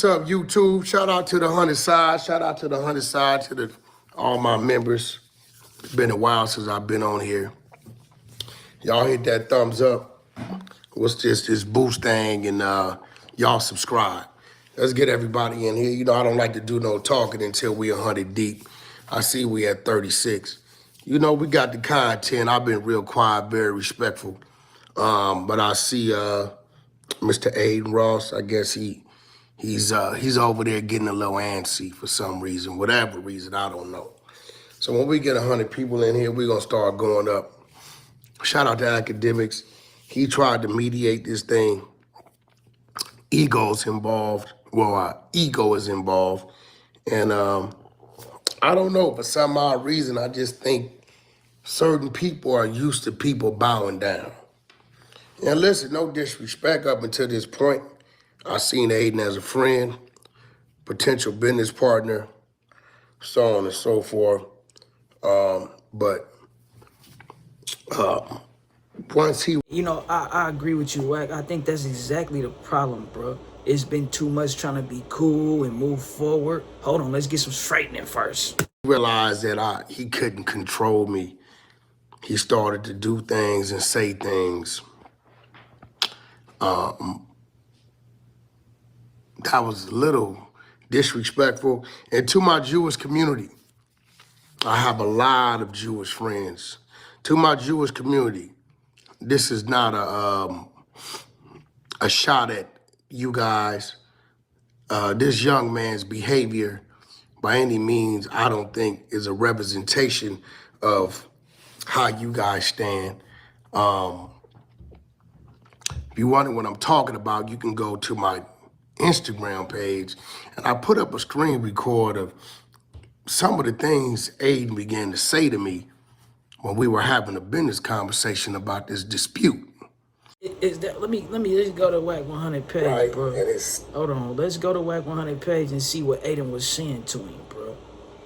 up, YouTube? Shout out to the 100 side. Shout out to the 100 side, to all my members. It's been a while since I've been on here. Y'all hit that thumbs up. What's this boost thing, and y'all subscribe. Let's get everybody in here. You know, I don't like to do no talking until we 100 deep. I see we at 36. You know, we got the content. I've been real quiet, very respectful. But I see Mr. Adin Ross. I guess he's over there getting a little antsy for some reason, whatever reason, I don't know. So when we get 100 people in here, we're gonna start going up. Shout out to Academics. He tried to mediate this thing. Ego's involved. Well, our ego is involved. And I don't know, for some odd reason, I just think certain people are used to people bowing down. And listen, no disrespect, up until this point, I seen Adin as a friend, potential business partner, so on and so forth. But once he... You know, I agree with you, W.I.G. I think that's exactly the problem, bro. It's been too much trying to be cool and move forward. Hold on, let's get some straightening first. Realized that he couldn't control me. He started to do things and say things. That was a little disrespectful. And to my Jewish community, I have a lot of Jewish friends. To my Jewish community, this is not a shot at you guys. This young man's behavior, by any means, I don't think is a representation of how you guys stand. If you wonder what I'm talking about, you can go to my Instagram page, and I put up a screen record of some of the things Adin began to say to me when we were having a business conversation about this dispute. Is that, let's go to W.I.G 100 page, right, bro. Hold on, let's go to W.I.G 100 page and see what Adin was saying to him, bro.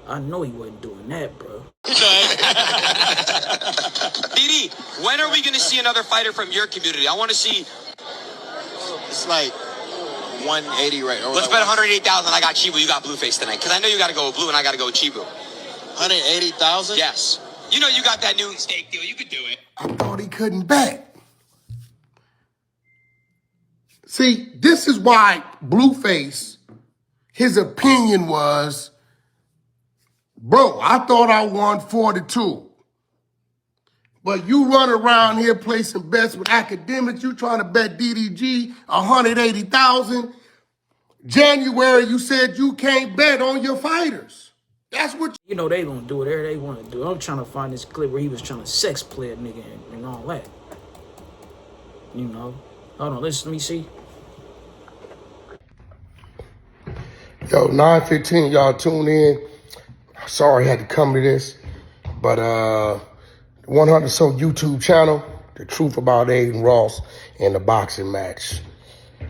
I know he wasn't doing that, bro. Didi, when are we gonna see another fighter from your community? I want to see. It's like 180 right now. Let's bet 180,000. I got Chibu. You got Blueface tonight, because I know you got to go with Blue and I got to go with Chibu. 180,000? Yes. You know you got that new steak deal. You could do it. I thought he couldn't bet. See, this is why Blueface, his opinion was, bro, I thought I won 42. But you run around here placing bets with Academics. You trying to bet DDG 180,000. January, you said you can't bet on your fighters. That's what you know, they gonna do whatever they want to do. I'm trying to find this clip where he was trying to sex play a nigga and all that. You know. Hold on, let me see. Yo, 9:15, y'all tune in. Sorry I had to come to this, but 100 So YouTube channel, the truth about Adin Ross and the boxing match,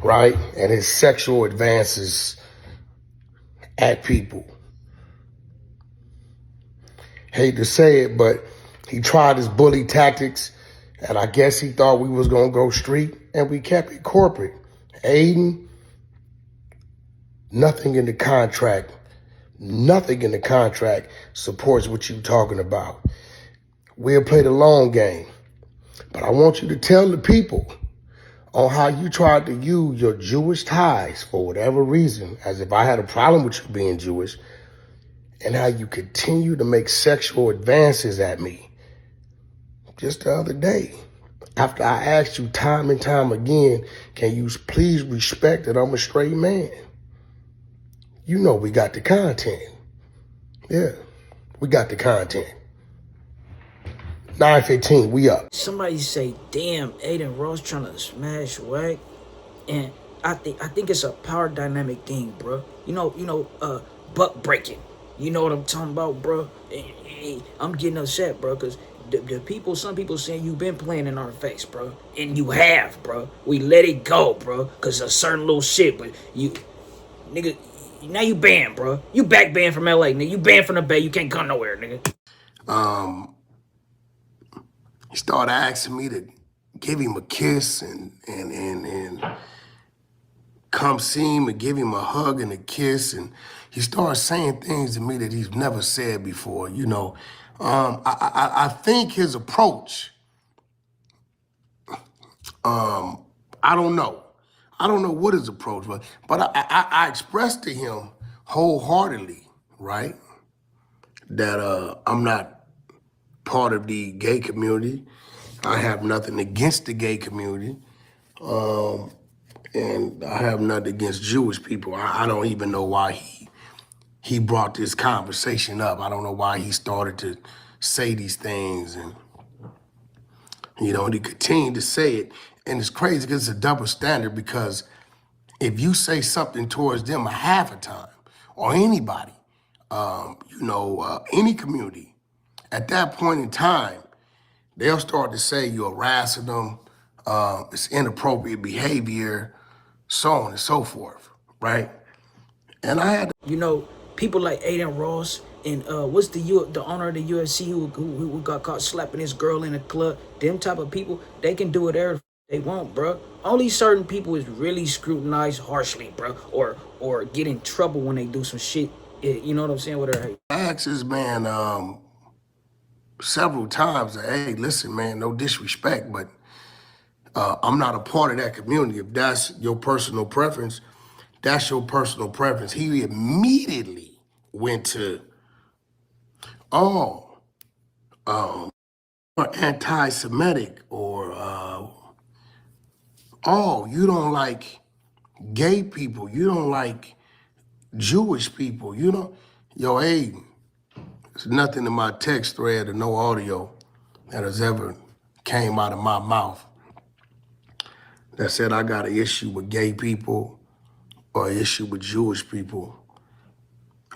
right? And his sexual advances at people. Hate to say it, but he tried his bully tactics, and I guess he thought we was gonna go street, and we kept it corporate. Adin, nothing in the contract supports what you talking about. We'll play the long game. But I want you to tell the people on how you tried to use your Jewish ties for whatever reason, as if I had a problem with you being Jewish, and how you continue to make sexual advances at me. Just the other day, after I asked you time and time again, can you please respect that I'm a straight man? You know we got the content. Yeah, we got the content. 9:15, we up. Somebody say, damn, Adin Ross trying to smash W.I.G. And I think it's a power dynamic thing, bro. You know, buck breaking. You know what I'm talking about, bro? I'm getting upset, bro, because some people saying you've been playing in our face, bro. And you have, bro. We let it go, bro, because of certain little shit, but you, nigga, now you banned, bro. You back banned from LA, nigga. You banned from the Bay. You can't come nowhere, nigga. He started asking me to give him a kiss and come see him and give him a hug and a kiss, and he started saying things to me that he's never said before. You know, I think his approach. I don't know. I don't know what his approach was, but I expressed to him wholeheartedly, right, that I'm not part of the gay community. I have nothing against the gay community. And I have nothing against Jewish people. I don't even know why he brought this conversation up. I don't know why he started to say these things, and and he continued to say it. And it's crazy because it's a double standard, because if you say something towards them a half a time, or anybody, any community, at that point in time, they'll start to say you're harassing them, it's inappropriate behavior, so on and so forth, right? And I had people like Adin Ross and what's the owner of the UFC who got caught slapping his girl in a club. Them type of people, they can do whatever they want, bro. Only certain people is really scrutinized harshly, bro, or get in trouble when they do some shit. You know what I'm saying? With her. I asked this man several times, hey, listen, man, no disrespect, but I'm not a part of that community. If that's your personal preference, that's your personal preference. He immediately went to, or anti-Semitic, or, you don't like gay people, you don't like Jewish people, yo, hey, there's nothing in my text thread or no audio that has ever came out of my mouth that said I got an issue with gay people or an issue with Jewish people.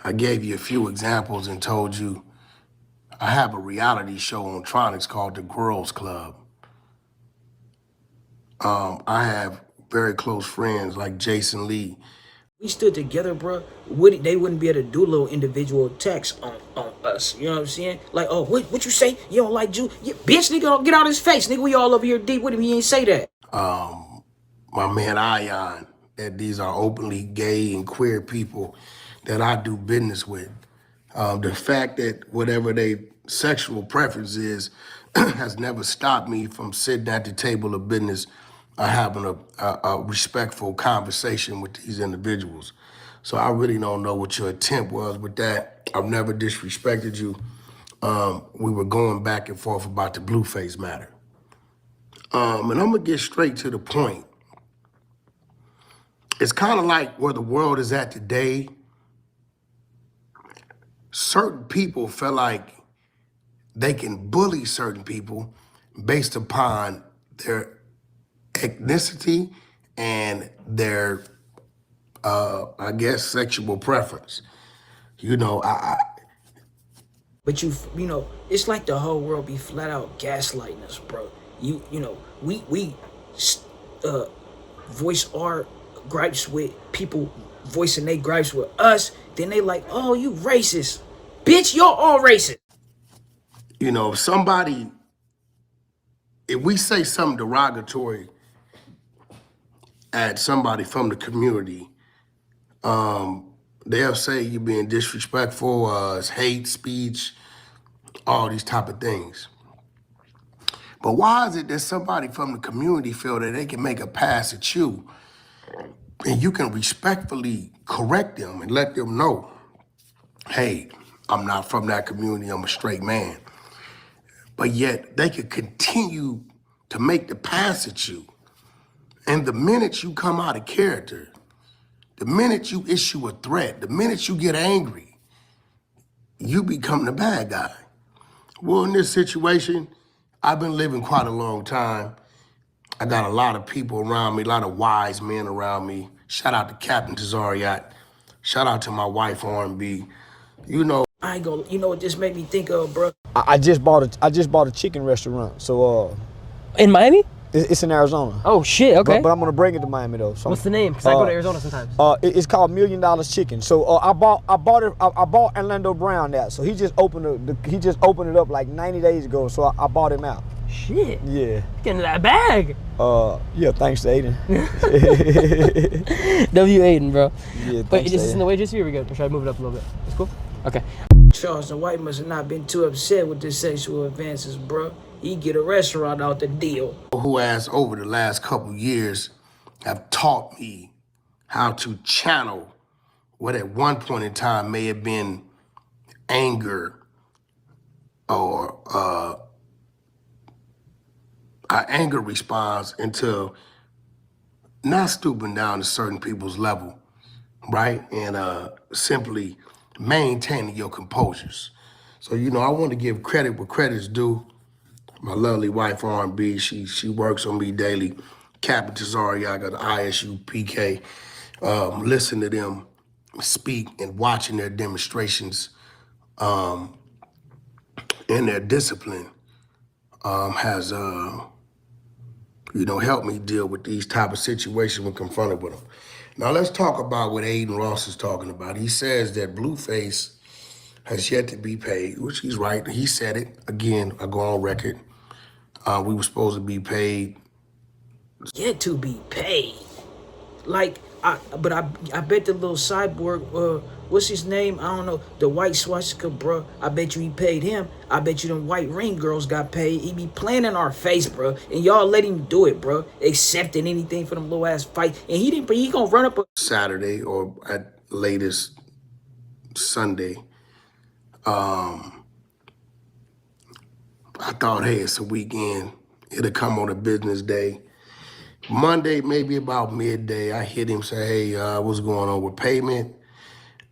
I gave you a few examples and told you I have a reality show on Tronics called The Girls Club. I have very close friends like Jason Lee. We stood together, bro. They wouldn't be able to do little individual attacks on us. You know what I'm saying? Like, oh, what you say? You don't like Jew? Yeah, bitch, nigga, get out his face. Nigga, we all over here deep with him. He ain't say that. My man Ion, that these are openly gay and queer people that I do business with. The fact that whatever their sexual preference is has never stopped me from sitting at the table of business having a respectful conversation with these individuals. So I really don't know what your attempt was with that. I've never disrespected you. We were going back and forth about the Blueface matter. And I'm gonna get straight to the point. It's kind of like where the world is at today. Certain people feel like they can bully certain people based upon their ethnicity and their, I guess, sexual preference. But it's like the whole world be flat out gaslighting us, bro. We voice our gripes with people voicing their gripes with us. Then they like, oh, you racist. Bitch, you're all racist. If we say something derogatory at somebody from the community, they'll say you're being disrespectful, it's hate speech, all these type of things. But why is it that somebody from the community feel that they can make a pass at you and you can respectfully correct them and let them know, hey, I'm not from that community, I'm a straight man. But yet they could continue to make the pass at you. And the minute you come out of character, the minute you issue a threat, the minute you get angry, you become the bad guy. Well, in this situation, I've been living quite a long time. I got a lot of people around me, a lot of wise men around me. Shout out to Captain Tazariat. Shout out to my wife, R&B. I ain't gonna, what this made me think of, bro? I just bought a chicken restaurant. So in Miami? It's in Arizona. Oh shit, okay. But I'm gonna bring it to Miami though. So what's the name? Because I go to Arizona sometimes. It's called $1 Million Chicken. So I bought Orlando Brown that. So he just opened it up like 90 days ago. So I bought him out. shit. Yeah. Get into that bag. Yeah, thanks to Adin. W. Adin, bro. Yeah, Wait, thanks is to this in Adin. the wages here? We good? Or should I move it up a little bit? It's cool? Okay. Charleston White must have not been too upset with the sexual advances, bro. He get a restaurant out the deal. Who has over the last couple years have taught me how to channel what at one point in time may have been anger or an anger response into not stooping down to certain people's level, right? And simply maintaining your composures. So, you know, I want to give credit where credit's due. My lovely wife, R&B, she works on me daily. Captain Tazari, I got the ISU PK. Listen to them speak and watching their demonstrations and their discipline has, helped me deal with these type of situations when confronted with them. Now let's talk about what Adin Ross is talking about. He says that Blueface has yet to be paid, which he's right. He said it. Again, I go on record. We were supposed to be paid. Yet to be paid. Like, I bet the little cyborg, what's his name? I don't know. The white swastika, bro. I bet you he paid him. I bet you them white ring girls got paid. He be playing in our face, bro. And y'all let him do it, bro. Accepting anything for them little ass fight. And he gonna run up a Saturday or at latest Sunday. I thought, hey, it's a weekend. It'll come on a business day. Monday, maybe about midday, I hit him, say, hey, what's going on with payment?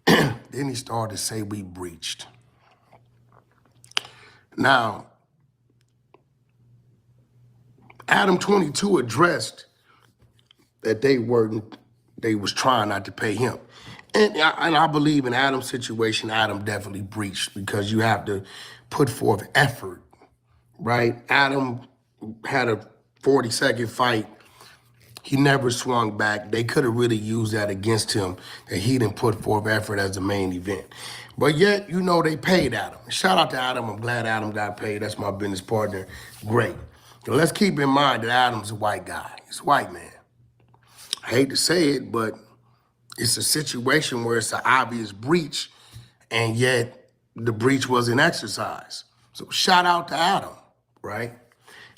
Then he started to say we breached. Now, Adam 22 addressed that they was trying not to pay him. And I believe in Adam's situation, Adam definitely breached because you have to put forth effort, right? Adam had a 40-second fight. He never swung back. They could have really used that against him, that he didn't put forth effort as the main event. But yet, they paid Adam. Shout out to Adam. I'm glad Adam got paid. That's my business partner. Great. So let's keep in mind that Adam's a white guy. He's a white man. I hate to say it, but it's a situation where it's an obvious breach, and yet the breach wasn't exercised. So shout out to Adam, right?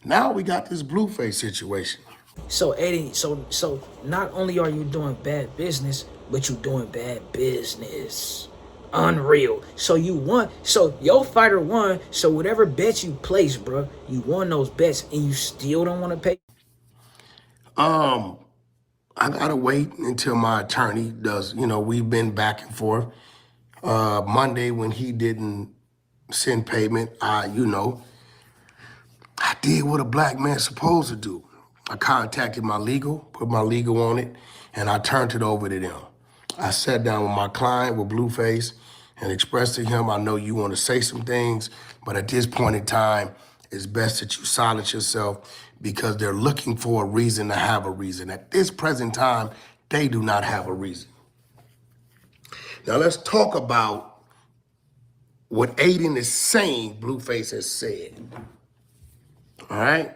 Now we got this Blueface situation. So Eddie, so not only are you doing bad business, but you doing bad business. Unreal. So you won. So your fighter won. So whatever bets you placed, bro, you won those bets, and you still don't want to pay. I gotta wait until my attorney does. We've been back and forth. Monday when he didn't send payment, I did what a black man's supposed to do. I contacted my legal, put my legal on it, and I turned it over to them. I sat down with my client, with Blueface, and expressed to him, I know you want to say some things, but at this point in time, it's best that you silence yourself because they're looking for a reason to have a reason. At this present time, they do not have a reason. Now let's talk about what Adin is saying Blueface has said. All right?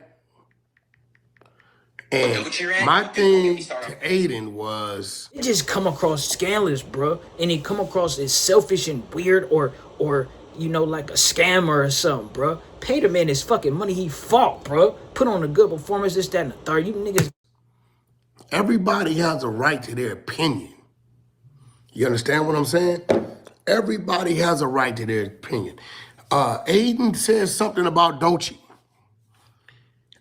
And my thing to Adin was... It just come across scandalous, bro. And it come across as selfish and weird or like a scammer or something, bro. Pay the man his fucking money. He fought, bro. Put on a good performance, this, that, and the third. You niggas... Everybody has a right to their opinion. You understand what I'm saying? Everybody has a right to their opinion. Adin says something about Doechii.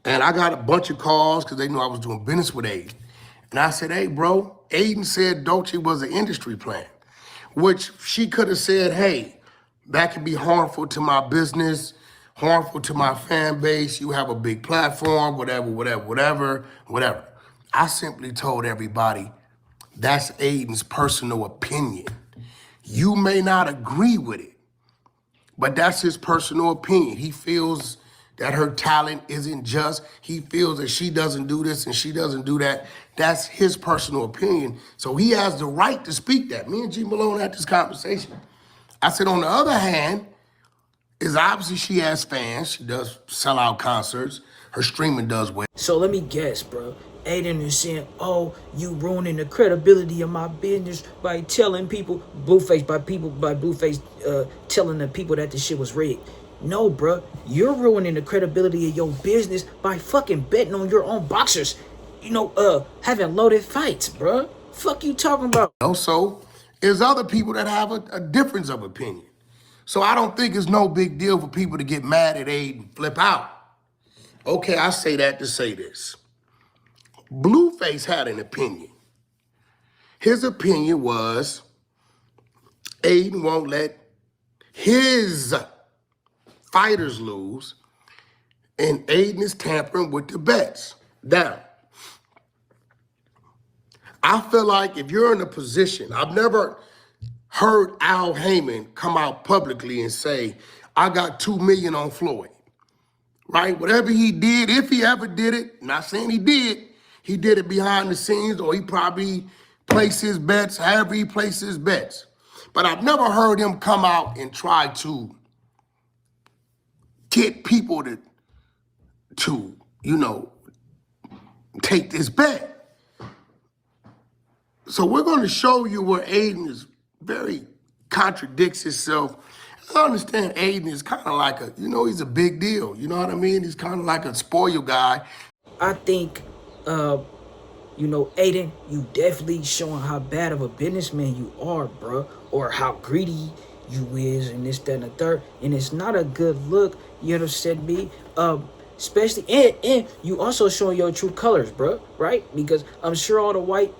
And I got a bunch of calls because they knew I was doing business with Adin. And I said, hey, bro, Adin said Doechii was an industry plan, which she could have said, hey, that could be harmful to my business, harmful to my fan base. You have a big platform, whatever. I simply told everybody, that's Adin's personal opinion. You may not agree with it, but that's his personal opinion. He feels that her talent isn't just. He feels that she doesn't do this and she doesn't do that. That's his personal opinion. So he has the right to speak that. Me and G Malone had this conversation. I said, on the other hand, is obviously she has fans. She does sell out concerts. Her streaming does well. So let me guess, bro. Adin is saying, oh, you ruining the credibility of my business by telling people, Blueface, by Blueface telling the people that the shit was rigged. No, bro. You're ruining the credibility of your business by fucking betting on your own boxers. You know, having loaded fights, bro. Fuck you talking about? Also, there's other people that have a difference of opinion. So I don't think it's no big deal for people to get mad at Adin and flip out. Okay, I say that to say this. Blueface had an opinion. His opinion was Adin won't let his fighters lose, and Adin is tampering with the bets. Now, I feel like if you're in a position, I've never heard Al Heyman come out publicly and say, I got $2 million on Floyd, right? Whatever he did, if he ever did it, not saying he did it behind the scenes, or he probably placed his bets, however he placed his bets. But I've never heard him come out and try to get people to you know, take this bet. So we're going to show you where Adin is very contradicts himself. I understand Adin is kind of like a, you know, he's a big deal. You know what I mean? He's kind of like a spoiled guy. I think, you know, Adin, you definitely showing how bad of a businessman you are, bro, or how greedy you is, and this, that, and the third, and it's not a good look. You understand me? Especially, and you also showing your true colors, bro, right? Because I'm sure all the white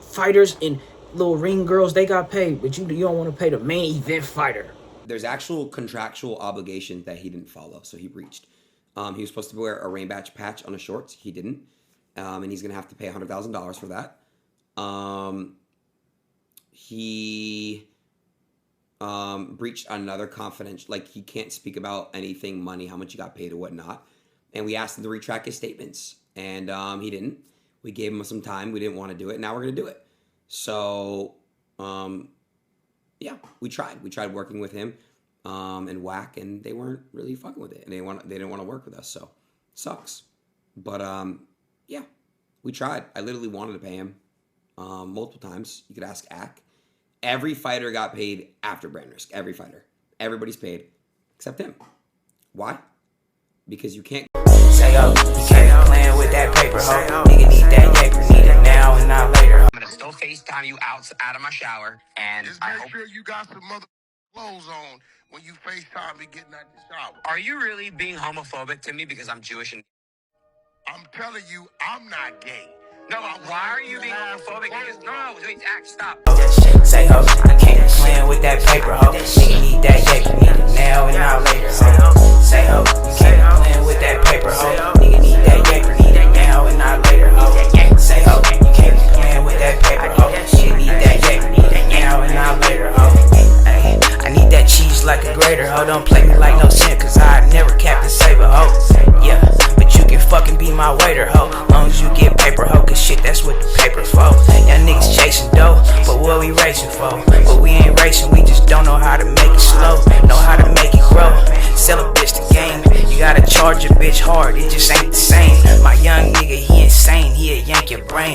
fighters and little ring girls, they got paid, but you don't want to pay the main event fighter. There's actual contractual obligation that he didn't follow, so he breached. He was supposed to wear a rain patch on his shorts. He didn't, and he's gonna have to pay $100,000 for that. He breached another confidential, like he can't speak about anything, money, how much he got paid or whatnot. And we asked him to retract his statements, and he didn't. We gave him some time. We didn't want to do it. Now we're gonna do it. So, yeah, we tried. We tried working with him and W.I.G, and they weren't really fucking with it, and they didn't want to work with us. So, sucks. But yeah, we tried. I literally wanted to pay him multiple times. You could ask Ak. Every fighter got paid after brand risk. Every fighter. Everybody's paid except him. Why? Because you can't. Say, oh, you can't be playing with that paper, ho. Nigga need that paper, need it now and not later, ho. I'm gonna still FaceTime you out of my shower, and Just I make hope. sure you got some mother clothes on when you FaceTime me getting out the shower. Are you really being homophobic to me because I'm Jewish? And I'm telling you, I'm not gay. no, why are you being homophobic? Because, no, wait, Ak, stop. Say, ho, you can't be playing with that paper, ho. Nigga need that paper, need it now and not later, ho. Say, ho, you can't be playing with that paper, ho. Nigga need that paper, need it now and not later, ho. Say, ho, you can't be playing with that paper, ho. Nigga need that paper, need it now and not later, ho. Ay, I need that cheese like a grater, ho. Don't play me like no sin, cause I never capped and save a ho. Yeah, but you can fucking be my waiter, ho. Long as you get paper, ho, cause shit, that's what the paper's for. Y'all niggas chasing dough, but what we racing for? But we ain't racing, we just don't know how to make it slow. Know how to make it grow. Sell a bitch the game. You gotta charge a bitch hard, it just ain't the same. My young nigga, he insane, he'll yank your brain.